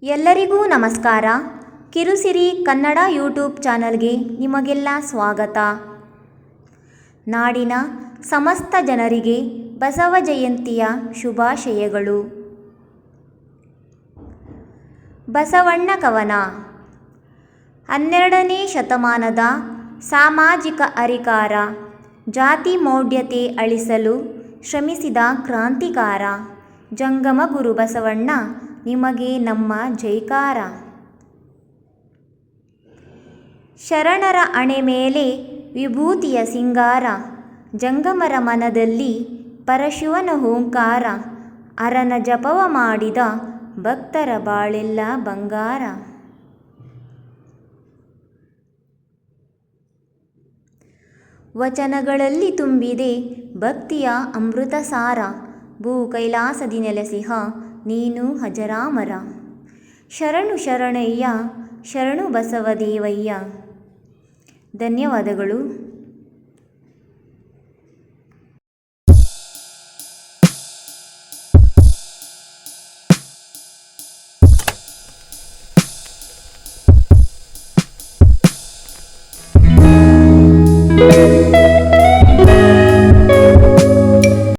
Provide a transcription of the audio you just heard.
ಎಲ್ಲರಿಗೂ ನಮಸ್ಕಾರ. ಕಿರುಸಿರಿ ಕನ್ನಡ ಯೂಟ್ಯೂಬ್ ಚಾನಲ್ಗೆ ನಿಮಗೆಲ್ಲ ಸ್ವಾಗತ. ನಾಡಿನ ಸಮಸ್ತ ಜನರಿಗೆ ಬಸವ ಜಯಂತಿಯ ಶುಭಾಶಯಗಳು. ಬಸವಣ್ಣ ಕವನ. 12ನೇ ಶತಮಾನದ ಸಾಮಾಜಿಕ ಅರಿಕಾರ, ಜಾತಿ ಮೌಢ್ಯತೆ ಅಳಿಸಲು ಶ್ರಮಿಸಿದ ಕ್ರಾಂತಿಕಾರ, ಜಂಗಮ ಗುರು ಬಸವಣ್ಣ ನಿಮಗೆ ನಮ್ಮ ಜೈಕಾರ. ಶರಣರ ಅಣೆ ಮೇಲೆ ವಿಭೂತಿಯ ಸಿಂಗಾರ, ಜಂಗಮರ ಮನದಲ್ಲಿ ಪರಶಿವನ ಓಂಕಾರ, ಅರನ ಜಪವ ಮಾಡಿದ ಭಕ್ತರ ಬಾಳೆಲ್ಲ ಬಂಗಾರ. ವಚನಗಳಲ್ಲಿ ತುಂಬಿದೆ ಭಕ್ತಿಯ ಅಮೃತ ಸಾರ, ಭೂ ಕೈಲಾಸದಿ ನೆಲೆಸಿಹ ನೀನು ಅಜರಾಮರ. ಶರಣು ಶರಣಯ್ಯ ಶರಣು ಬಸವದೇವಯ್ಯ. ಧನ್ಯವಾದಗಳು.